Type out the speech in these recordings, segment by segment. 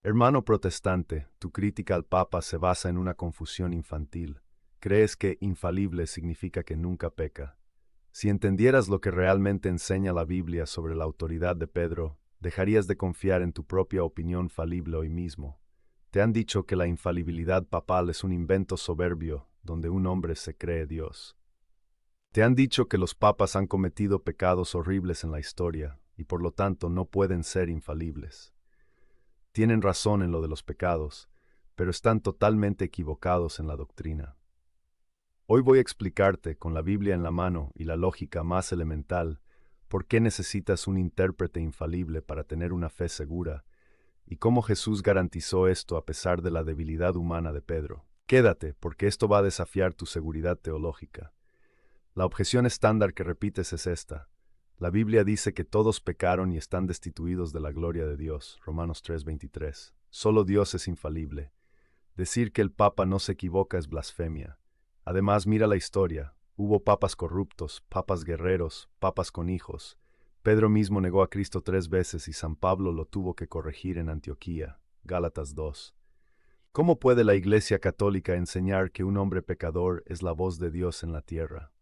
Hermano protestante, tu crítica al Papa se basa en una confusión infantil. Crees que infalible significa que nunca peca. Si entendieras lo que realmente enseña la Biblia sobre la autoridad de Pedro, dejarías de confiar en tu propia opinión falible hoy mismo. Te han dicho que la infalibilidad papal es un invento soberbio donde un hombre se cree Dios. Te han dicho que los papas han cometido pecados horribles en la historia y por lo tanto no pueden ser infalibles. Tienen razón en lo de los pecados, pero están totalmente equivocados en la doctrina. Hoy voy a explicarte, con la Biblia en la mano y la lógica más elemental, por qué necesitas un intérprete infalible para tener una fe segura, y cómo Jesús garantizó esto a pesar de la debilidad humana de Pedro. Quédate, porque esto va a desafiar tu seguridad teológica. La objeción estándar que repites es esta. La Biblia dice que todos pecaron y están destituidos de la gloria de Dios. Romanos 3:23. Solo Dios es infalible. Decir que el Papa no se equivoca es blasfemia. Además, mira la historia. Hubo papas corruptos, papas guerreros, papas con hijos. Pedro mismo negó a Cristo 3 veces y San Pablo lo tuvo que corregir en Antioquía. Gálatas 2. ¿Cómo puede la Iglesia Católica enseñar que un hombre pecador es la voz de Dios en la tierra?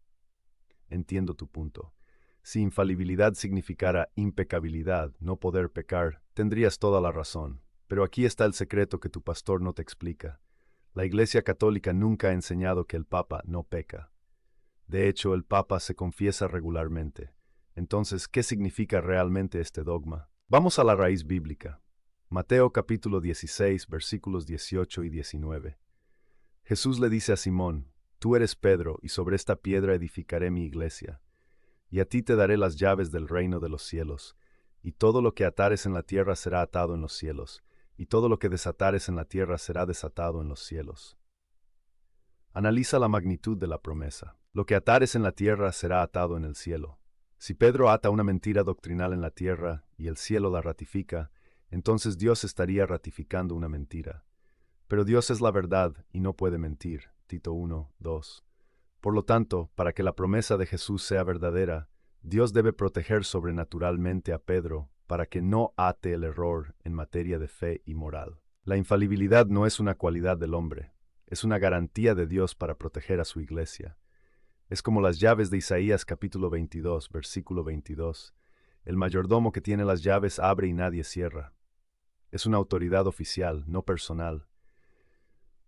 Entiendo tu punto. Si infalibilidad significara impecabilidad, no poder pecar, tendrías toda la razón. Pero aquí está el secreto que tu pastor no te explica. La Iglesia Católica nunca ha enseñado que el Papa no peca. De hecho, el Papa se confiesa regularmente. Entonces, ¿qué significa realmente este dogma? Vamos a la raíz bíblica. Mateo capítulo 16, versículos 18 y 19. Jesús le dice a Simón: Tú eres Pedro, y sobre esta piedra edificaré mi iglesia. Y a ti te daré las llaves del reino de los cielos. Y todo lo que atares en la tierra será atado en los cielos, y todo lo que desatares en la tierra será desatado en los cielos. Analiza la magnitud de la promesa. Lo que atares en la tierra será atado en el cielo. Si Pedro ata una mentira doctrinal en la tierra y el cielo la ratifica, entonces Dios estaría ratificando una mentira. Pero Dios es la verdad y no puede mentir. Tito 1:2. Por lo tanto, para que la promesa de Jesús sea verdadera, Dios debe proteger sobrenaturalmente a Pedro para que no ate el error en materia de fe y moral. La infalibilidad no es una cualidad del hombre, es una garantía de Dios para proteger a su iglesia. Es como las llaves de Isaías capítulo 22, versículo 22. El mayordomo que tiene las llaves abre y nadie cierra. Es una autoridad oficial, no personal.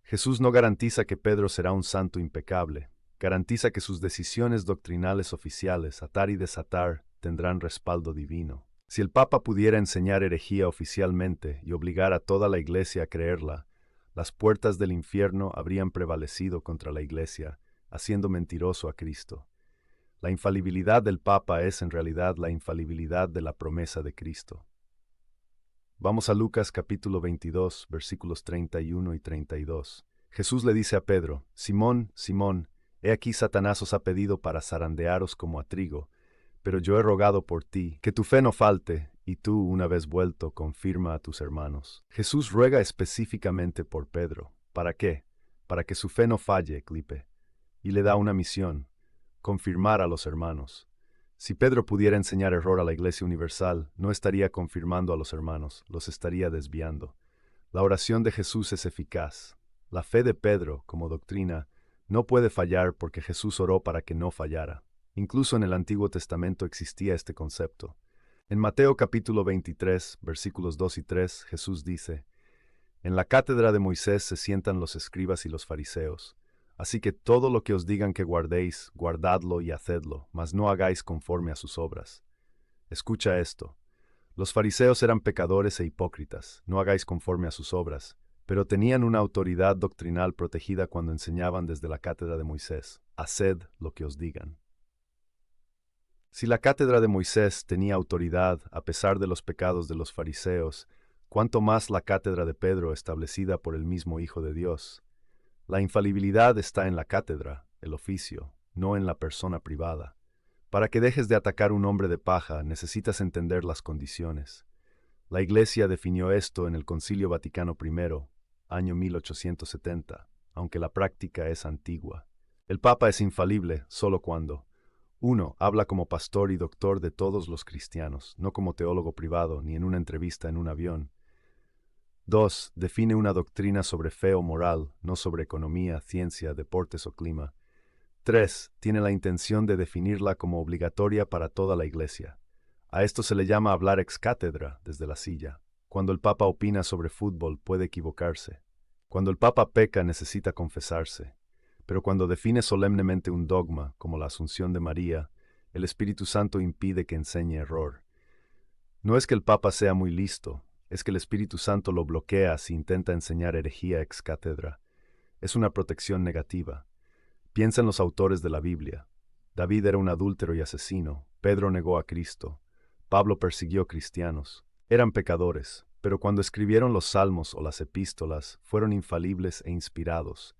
Jesús no garantiza que Pedro será un santo impecable. Garantiza que sus decisiones doctrinales oficiales, atar y desatar, tendrán respaldo divino. Si el Papa pudiera enseñar herejía oficialmente y obligar a toda la Iglesia a creerla, las puertas del infierno habrían prevalecido contra la Iglesia, haciendo mentiroso a Cristo. La infalibilidad del Papa es en realidad la infalibilidad de la promesa de Cristo. Vamos a Lucas capítulo 22, versículos 31 y 32. Jesús le dice a Pedro: Simón, Simón, he aquí Satanás os ha pedido para zarandearos como a trigo, pero yo he rogado por ti, que tu fe no falte, y tú, una vez vuelto, confirma a tus hermanos. Jesús ruega específicamente por Pedro. ¿Para qué? Para que su fe no falle, Clipe. Y le da una misión: confirmar a los hermanos. Si Pedro pudiera enseñar error a la Iglesia Universal, no estaría confirmando a los hermanos, los estaría desviando. La oración de Jesús es eficaz. La fe de Pedro, como doctrina, no puede fallar porque Jesús oró para que no fallara. Incluso en el Antiguo Testamento existía este concepto. En Mateo capítulo 23, versículos 2 y 3, Jesús dice: En la cátedra de Moisés se sientan los escribas y los fariseos. Así que todo lo que os digan que guardéis, guardadlo y hacedlo, mas no hagáis conforme a sus obras. Escucha esto. Los fariseos eran pecadores e hipócritas, no hagáis conforme a sus obras, pero tenían una autoridad doctrinal protegida cuando enseñaban desde la cátedra de Moisés: haced lo que os digan. Si la cátedra de Moisés tenía autoridad a pesar de los pecados de los fariseos, cuánto más la cátedra de Pedro establecida por el mismo Hijo de Dios. La infalibilidad está en la cátedra, el oficio, no en la persona privada. Para que dejes de atacar un hombre de paja, necesitas entender las condiciones. La Iglesia definió esto en el Concilio Vaticano I, año 1870, aunque la práctica es antigua. El Papa es infalible solo cuando: 1. Habla como pastor y doctor de todos los cristianos, no como teólogo privado ni en una entrevista en un avión. 2. Define una doctrina sobre fe o moral, no sobre economía, ciencia, deportes o clima. 3. Tiene la intención de definirla como obligatoria para toda la Iglesia. A esto se le llama hablar ex cátedra, desde la silla. Cuando el Papa opina sobre fútbol, puede equivocarse. Cuando el Papa peca, necesita confesarse. Pero cuando define solemnemente un dogma, como la Asunción de María, el Espíritu Santo impide que enseñe error. No es que el Papa sea muy listo, es que el Espíritu Santo lo bloquea si intenta enseñar herejía ex cátedra. Es una protección negativa. Piensa en los autores de la Biblia. David era un adúltero y asesino. Pedro negó a Cristo. Pablo persiguió cristianos. Eran pecadores, pero cuando escribieron los salmos o las epístolas, fueron infalibles e inspirados.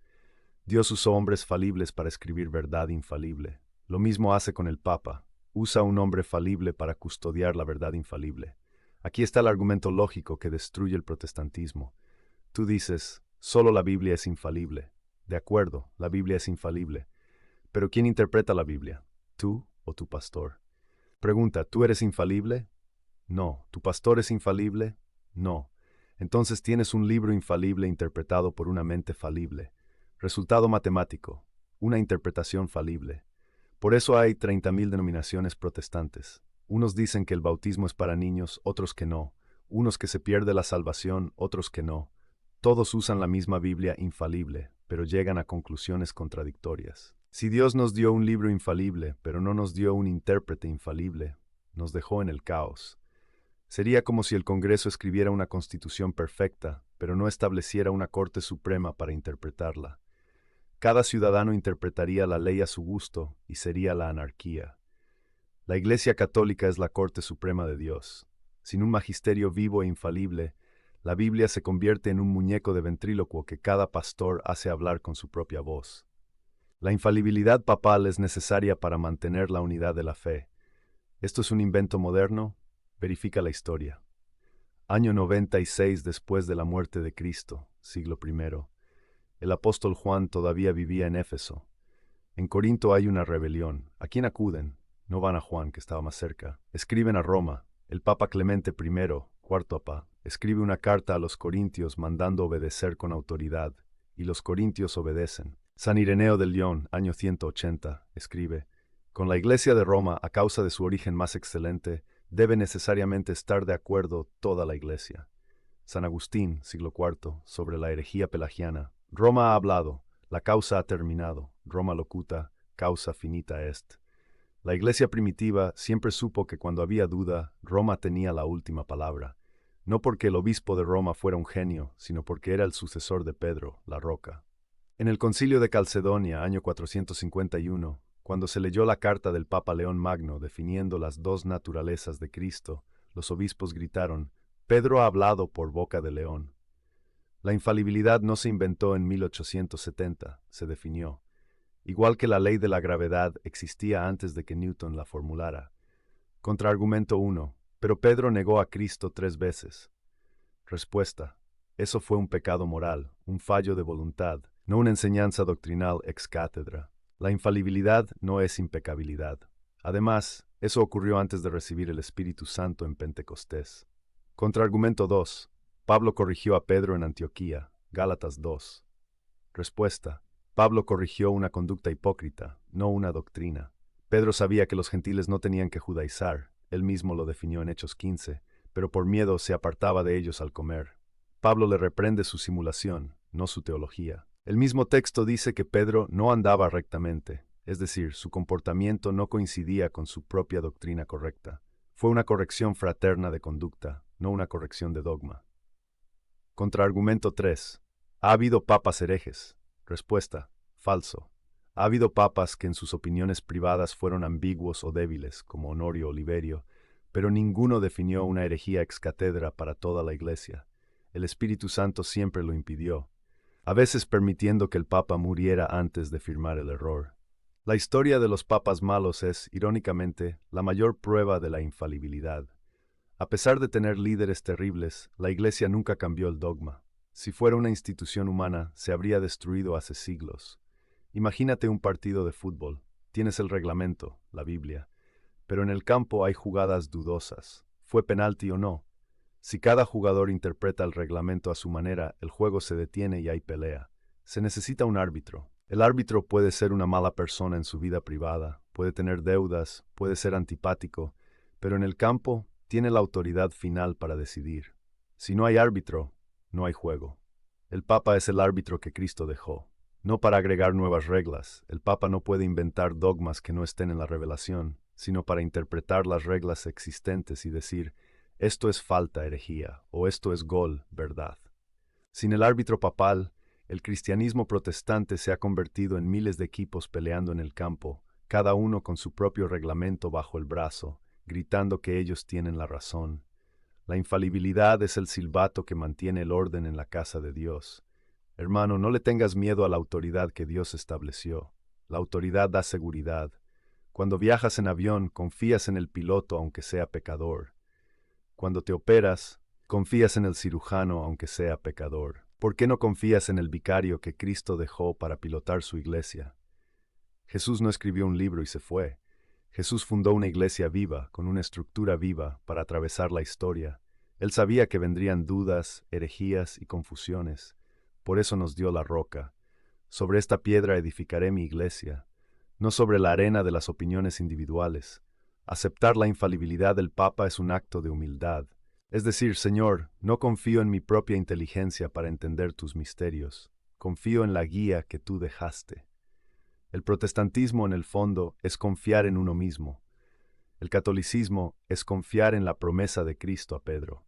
Dios usó hombres falibles para escribir verdad infalible. Lo mismo hace con el Papa. Usa un hombre falible para custodiar la verdad infalible. Aquí está el argumento lógico que destruye el protestantismo. Tú dices, solo la Biblia es infalible. De acuerdo, la Biblia es infalible. Pero ¿quién interpreta la Biblia? ¿Tú o tu pastor? Pregunta, ¿tú eres infalible? No. ¿Tu pastor es infalible? No. Entonces tienes un libro infalible interpretado por una mente falible. Resultado matemático, una interpretación falible. Por eso hay 30.000 denominaciones protestantes. Unos dicen que el bautismo es para niños, otros que no. Unos que se pierde la salvación, otros que no. Todos usan la misma Biblia infalible, pero llegan a conclusiones contradictorias. Si Dios nos dio un libro infalible, pero no nos dio un intérprete infalible, nos dejó en el caos. Sería como si el Congreso escribiera una constitución perfecta, pero no estableciera una Corte Suprema para interpretarla. Cada ciudadano interpretaría la ley a su gusto y sería la anarquía. La Iglesia Católica es la Corte Suprema de Dios. Sin un magisterio vivo e infalible, la Biblia se convierte en un muñeco de ventrílocuo que cada pastor hace hablar con su propia voz. La infalibilidad papal es necesaria para mantener la unidad de la fe. ¿Esto es un invento moderno? Verifica la historia. Año 96 después de la muerte de Cristo, siglo I. El apóstol Juan todavía vivía en Éfeso. En Corinto hay una rebelión. ¿A quién acuden? No van a Juan, que estaba más cerca. Escriben a Roma. El Papa Clemente I, cuarto Papa, escribe una carta a los corintios mandando obedecer con autoridad, y los corintios obedecen. San Ireneo de León, año 180, escribe: con la Iglesia de Roma, a causa de su origen más excelente, debe necesariamente estar de acuerdo toda la Iglesia. San Agustín, siglo IV, sobre la herejía pelagiana: Roma ha hablado, la causa ha terminado, Roma locuta, causa finita est. La Iglesia primitiva siempre supo que cuando había duda, Roma tenía la última palabra, no porque el obispo de Roma fuera un genio, sino porque era el sucesor de Pedro, la roca. En el Concilio de Calcedonia, año 451, cuando se leyó la carta del Papa León Magno definiendo las dos naturalezas de Cristo, los obispos gritaron: Pedro ha hablado por boca de León. La infalibilidad no se inventó en 1870, se definió. Igual que la ley de la gravedad existía antes de que Newton la formulara. Contraargumento 1. Pero Pedro negó a Cristo 3 veces. Respuesta: eso fue un pecado moral, un fallo de voluntad, no una enseñanza doctrinal ex cátedra. La infalibilidad no es impecabilidad. Además, eso ocurrió antes de recibir el Espíritu Santo en Pentecostés. Contraargumento 2. Pablo corrigió a Pedro en Antioquía. Gálatas 2. Respuesta: Pablo corrigió una conducta hipócrita, no una doctrina. Pedro sabía que los gentiles no tenían que judaizar, él mismo lo definió en Hechos 15, pero por miedo se apartaba de ellos al comer. Pablo le reprende su simulación, no su teología. El mismo texto dice que Pedro no andaba rectamente, es decir, su comportamiento no coincidía con su propia doctrina correcta. Fue una corrección fraterna de conducta, no una corrección de dogma. Contraargumento 3. ¿Ha habido papas herejes? Respuesta: falso. Ha habido papas que en sus opiniones privadas fueron ambiguos o débiles, como Honorio o Liberio, pero ninguno definió una herejía ex cátedra para toda la Iglesia. El Espíritu Santo siempre lo impidió, a veces permitiendo que el papa muriera antes de firmar el error. La historia de los papas malos es, irónicamente, la mayor prueba de la infalibilidad. A pesar de tener líderes terribles, la Iglesia nunca cambió el dogma. Si fuera una institución humana, se habría destruido hace siglos. Imagínate un partido de fútbol. Tienes el reglamento, la Biblia. Pero en el campo hay jugadas dudosas. ¿Fue penalti o no? Si cada jugador interpreta el reglamento a su manera, el juego se detiene y hay pelea. Se necesita un árbitro. El árbitro puede ser una mala persona en su vida privada, puede tener deudas, puede ser antipático, pero en el campo tiene la autoridad final para decidir. Si no hay árbitro, no hay juego. El Papa es el árbitro que Cristo dejó. No para agregar nuevas reglas, el Papa no puede inventar dogmas que no estén en la revelación, sino para interpretar las reglas existentes y decir, esto es falta, herejía, o esto es gol, verdad. Sin el árbitro papal, el cristianismo protestante se ha convertido en miles de equipos peleando en el campo, cada uno con su propio reglamento bajo el brazo, gritando que ellos tienen la razón. La infalibilidad es el silbato que mantiene el orden en la casa de Dios. Hermano, no le tengas miedo a la autoridad que Dios estableció. La autoridad da seguridad. Cuando viajas en avión, confías en el piloto aunque sea pecador. Cuando te operas, confías en el cirujano aunque sea pecador. ¿Por qué no confías en el vicario que Cristo dejó para pilotar su iglesia? Jesús no escribió un libro y se fue. Jesús fundó una iglesia viva, con una estructura viva, para atravesar la historia. Él sabía que vendrían dudas, herejías y confusiones. Por eso nos dio la roca. Sobre esta piedra edificaré mi iglesia, no sobre la arena de las opiniones individuales. Aceptar la infalibilidad del Papa es un acto de humildad. Es decir, Señor, no confío en mi propia inteligencia para entender tus misterios. Confío en la guía que tú dejaste. El protestantismo, en el fondo, es confiar en uno mismo. El catolicismo es confiar en la promesa de Cristo a Pedro.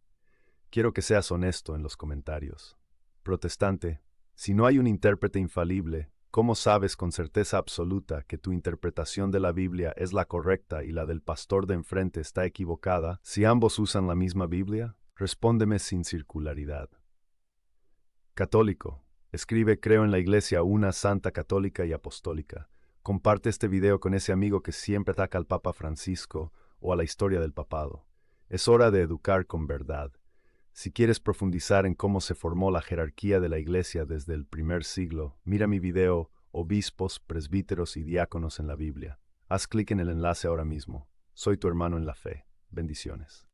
Quiero que seas honesto en los comentarios. Protestante, si no hay un intérprete infalible, ¿cómo sabes con certeza absoluta que tu interpretación de la Biblia es la correcta y la del pastor de enfrente está equivocada si ambos usan la misma Biblia? Respóndeme sin circularidad. Católico, escribe creo en la Iglesia una santa católica y apostólica. Comparte este video con ese amigo que siempre ataca al Papa Francisco o a la historia del papado. Es hora de educar con verdad. Si quieres profundizar en cómo se formó la jerarquía de la Iglesia desde el primer siglo, mira mi video Obispos, Presbíteros y Diáconos en la Biblia. Haz clic en el enlace ahora mismo. Soy tu hermano en la fe. Bendiciones.